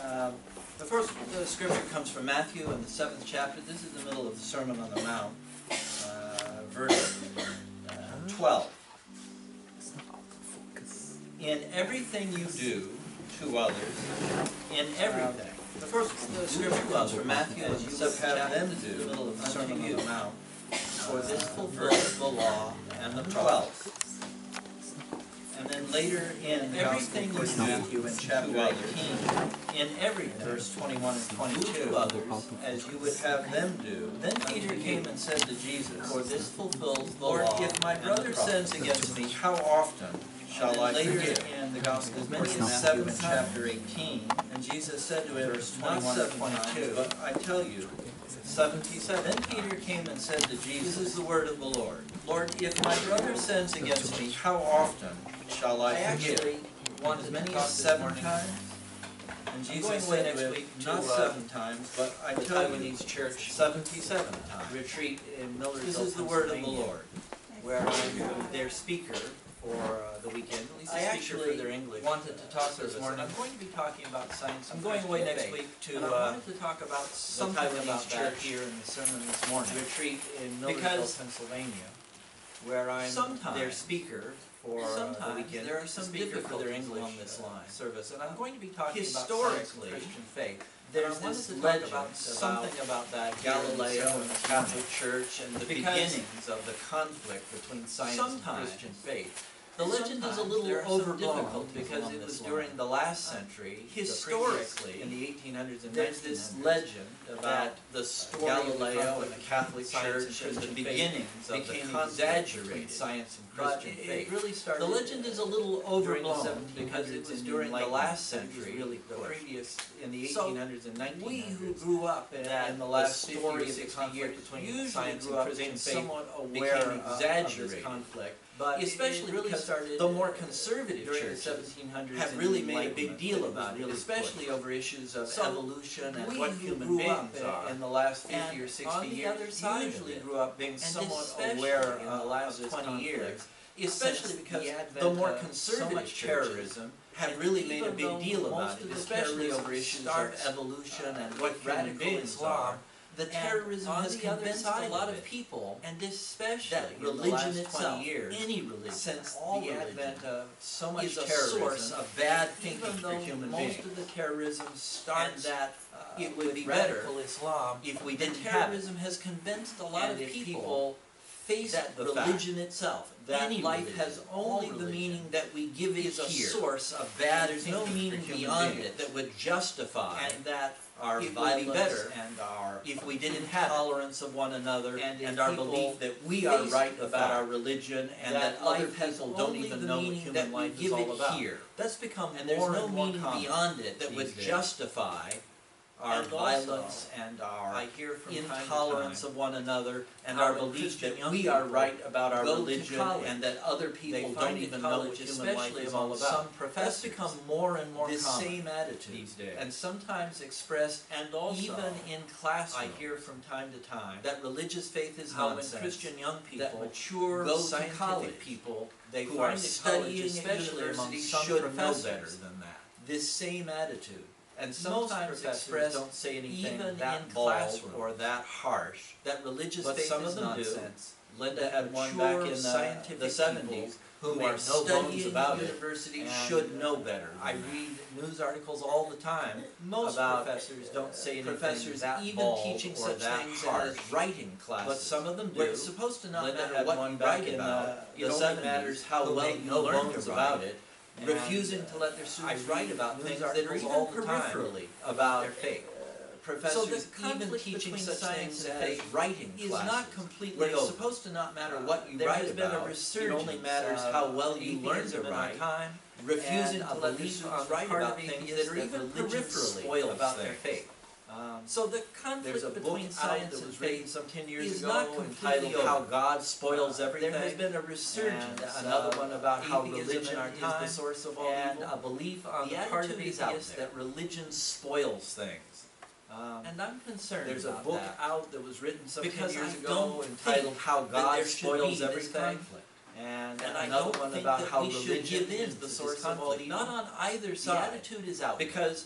The first scripture comes from Matthew in the 7th chapter. This is the middle of the Sermon on the Mount, verse 12. In everything you do to others, in everything. The first scripture comes from Matthew in the 7th chapter. Them do the middle of the Sermon on the Mount. For this fulfills the law and the prophets. And then later in everything you do Matthew in chapter 18, in everything, verse 21 and 22, others, as you would have them do. Then Peter came and said to Jesus, for this fulfills the law. Lord, if my brother sins against me, how often shall I forgive? Later in the Gospel, as many as 7 in chapter 18, and Jesus said to him, verse 21 and 22, but I tell you, 77. Then Peter came and said to Jesus, this is the word of the Lord. Lord, if my brother sins against me, how often shall I forgive? Actually want as many as 7 times. And Jesus said next week, not 7 times, but I tell you, Taiwanese church 77 times. Retreat in Millersville, this is the word of the Lord, where I'm their speaker for the weekend. At least I actually for their English wanted to talk this morning. I'm going to be talking about science. I'm going away next week to. I wanted to talk about something about that here in the sermon this morning. Retreat in Millersville, Pennsylvania, where I'm their speaker for the weekend. There are some difficulties for their English on this line service, and I'm going to be talking historically about Christian faith. There's this legend about something about that Galileo and the Catholic Church and the beginnings of the conflict between science and Christian faith. The legend is a little overblown because it was during the last century. Historically, in the 1800s and 1900s, there's this legend about the story Galileo and the Catholic Church and the beginnings of the conflict between science and Christian faith. It really started. The legend is a little overblown because it was during the last century. The previous in the 1800s and 1900s. We who grew up in the last 50 or 60 years between science and Christian faith somewhat aware of this conflict. But especially because the more conservative churches have really made a big deal about it, especially over issues of evolution and what human beings are. In the last 50 or 60 years, usually grew up being somewhat aware in the last 20 years, especially because the more conservative terrorism have really made a big deal about it, especially over issues of evolution and what human beings are. The terrorism has convinced a lot of people, and especially that religion itself, any religion, since the advent of so much terrorism, source of bad thinking for human beings. Most of the terrorism starts that it would be better Islam if we didn't have it. Terrorism has convinced a lot of people face that the religion itself, that life has only the meaning that we give it here. Is a source of bad. There's no meaning beyond it that would justify and that our violence would be better and our if we didn't have tolerance of one another and our belief that we are right about our religion and that other people don't even know what human life is all about. Here. That's become and there's no meaning beyond it that would justify our violence and our intolerance of one another and our belief that we are right about our religion and that other people don't even know what human life is all about. That's become more and more this same attitude these days, and sometimes expressed and also even in class. I hear from time to time that religious faith is nonsense. When Christian young people, that mature scientific people, they who are studying especially among some should know better than that. This same attitude. And sometimes professors don't say anything that bold or that harsh. That religious faith some of them nonsense. Linda had one back in the 70s who are no bones about it. Universities should know better. I read news articles all the time. Most about professors don't say anything that even bold teaching such things as writing classes. But some of them do. It's supposed to not matter what you write about. It only matters how well you learn about it. Refusing to let their students write about things that are even peripherally about their faith. Professors even teaching such things as writing classes is not completely it's supposed to not matter what you write about. It only matters how well you learn to write. Refusing to let their students write about things that are even peripherally about their faith. So the conflict between science and faith some 10 years ago entitled How God Spoils Everything. There has been a resurgence. Another one about how religion is the source of all evil. And a belief on the part of atheists that religion spoils things. And I'm concerned there's a book out that was written some 10 years ago entitled How God Spoils Everything. And another one about how religion is the source of all evil. Not on either side. The attitude is out. Because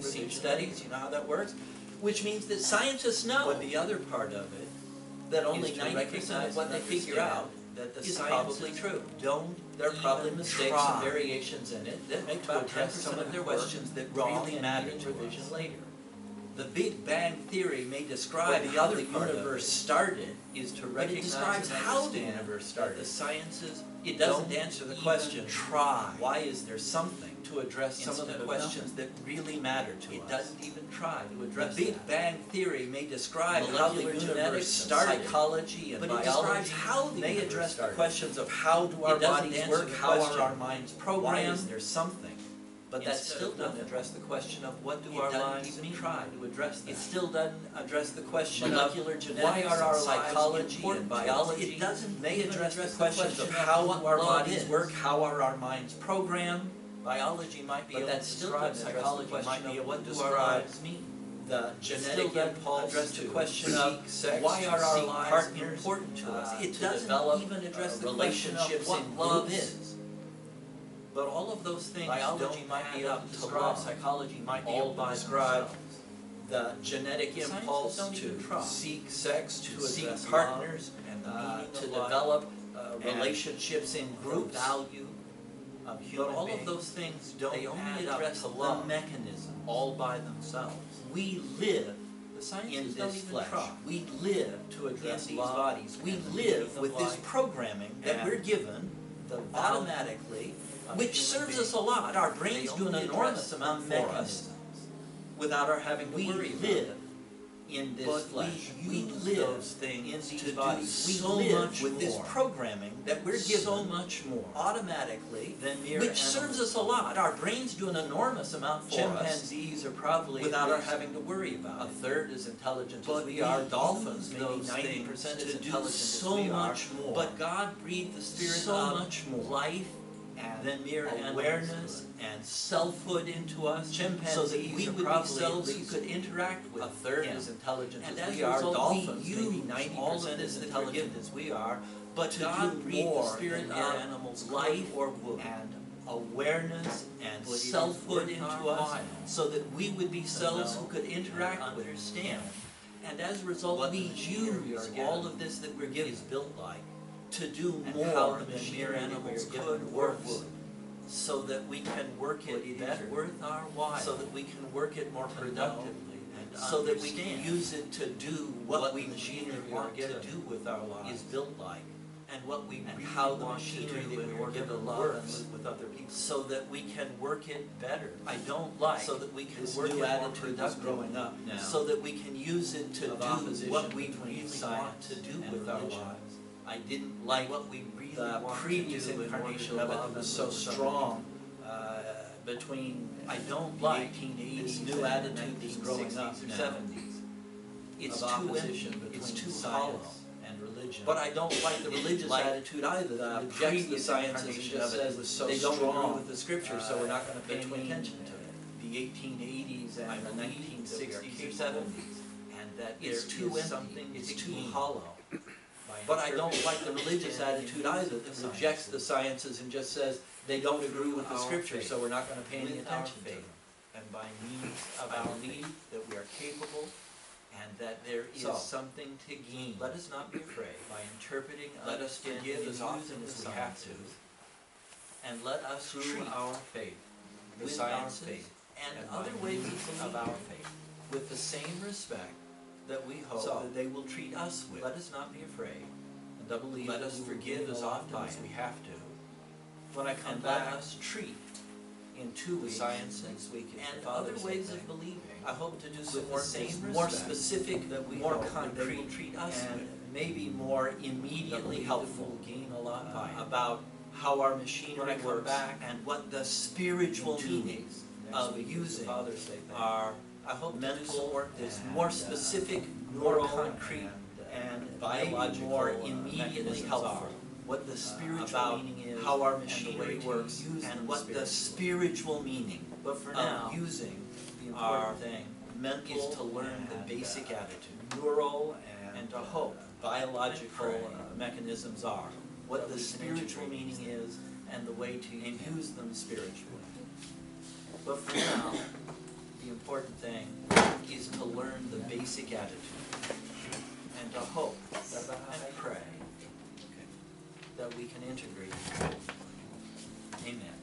You've seen studies, you know how that works, which means that scientists know But the other part of it that only is to 90% of recognize what they and figure out understand that the is sciences probably true. don't There are probably even mistakes try and variations in it that make to about address 10% some of their questions that wrong really and matter needing to revision us. later. The Big Bang Theory may describe But the how other the part of universe it started, is to But it recognize describes and how the understand universe that started. the sciences It doesn't don't answer the even question, try. Why is there something to address some of instead the of questions nothing that really matter to It us? doesn't even try to The address Big that. Bang Theory may describe how the Molecular universe genetics started, psychology and but it biology describes how the may universe address the started. questions of how do our It doesn't bodies answer work, the how question, are our minds why programmed, is there something? but that instead still of doesn't nothing. address the question of what do It our doesn't lives even mean. try to address that. It still doesn't address the question Molecular of genetics why are our and lives psychology important and to us. biology It doesn't may even address the address questions of question how what our love bodies is. work, how are our minds programmed. Biology might be But able that to still describe doesn't psychology address the might be question of able what to do our describe lives mean. The It genetic still doesn't impulse address to the question seek of sex, why to are our seek lives partners, important to us. It to doesn't develop even address the relationships question of in what love groups. is. But all of those things Biology don't might be add able up to to describe, love. psychology might be All able by to describe themselves. The genetic Scientists impulse don't even to try seek sex, to to seek address partners, love and the meaning to of life develop and relationships in groups. the value of But human all beings. of those things don't They only add up address to the love mechanism. all by themselves. We live The sciences in don't this even flesh. try We live to address in these love bodies. We and the live meaning of with this life programming that and we're given the value automatically, of which human serves us a beings. lot. Our They brains do an only enormous address amount for mechanisms us without our having to we worry about live it. In this but flesh, we use live those things in to these do bodies. We so live much with this more. programming that we're given So much more automatically, than mere which serves us a lot. Our brains do an enormous amount for us Chimpanzees are probably without at our least having to worry about a it. third as intelligent But as we are. use Dolphins maybe those 90% things as to do intelligent so as we are. much more. But God breathed the spirit So of much more life and than mere awareness awareness and selfhood into us, so that Chimpanzees we are would be probably selves at who least could interact with a third Him. as intelligent And as as we a are. result, Dolphins we maybe use 90% all of this as that we're intelligent given as we are. But to God do breathed the more spirit than mere of animals life could or would. and Awareness and But it is selfhood worth into our us, while so that we would be selves know who could interact and with understand Him. And as a result, what we the machinery we use are all given of this that we're given is built like, to do and more how the than mere machinery that we animals are given could or works. would, so that we can work but it it better, is worth our while, so that we can work it more to productively, know and so that we can understand use it to do what we the machinery really we are want to given do with our lives, is built like, and what we and really how the want to machinery do that in we are order given to love work, and live with other people. so that we can work it better. I don't like So that we can this work new it more attitude that's productively, growing up now, so that we can use it to of do opposition what we between really want science to do and with our religion. lives. I didn't like what we really the want previous to do in order incarnation to of it love that was and so live with other strong between I don't the like 1880s this and new the attitude that's growing 1960s up or now 70s. It's of too opposition empty, it's between too science hollow. and religion. But I don't like the Didn't religious like attitude either, that the rejects the previous sciences and incarnation just of it. says It was so they don't agree strong, with the scripture, so we're not going to pay any between attention to it. the 1880s I and the believe that we are 1960s or capable, 70s, and that It's there too is empty, something it's to too gain hollow. by But I don't interpreting like the religious and attitude either using that the rejects the sciences sciences and just says they don't agree with the our scripture, faith, so we're not going to pay any with our attention to faith, them. and by means of I our believe faith, that we are capable, and that there is So, something to gain. let us not be afraid. by interpreting, Let us understanding, forgive and as often using as the we have to, sciences and let us through treat our faith, the with science our faith, and by other ways means of of believing our faith. with the same respect that we hope So, that they will treat us with. Let us not be afraid, and I believe Let that us we will forgive gain as a lot often by as it. we have to. When I come And back, let us treat in 2 the weeks science next week is and the other Father's ways Day. of believing. I hope to do some With more the same things more respect specific, that we more hope that they will concrete, treat us and with. maybe more That immediately we helpful will gain a lot by it. about how our When machinery I come works back and what the spiritual in 2 meaning weeks, next of week is the using Father's Day thing. our I hope to do mental some work is and, more specific, more neural concrete, and maybe biological more immediately mechanisms helpful. are. What the spiritual About meaning is, how our and the way machinery to works use and them what the spiritually. spiritual meaning But for of now, using the our important thing mental is to learn and, the basic attitude, neural and to hope, biological and pray mechanisms are, what that the we can spiritual integrate meaning these is, and the way to use them spiritually. But for now, the important thing is to learn the basic attitude, and to hope, and pray. that we can integrate. Amen.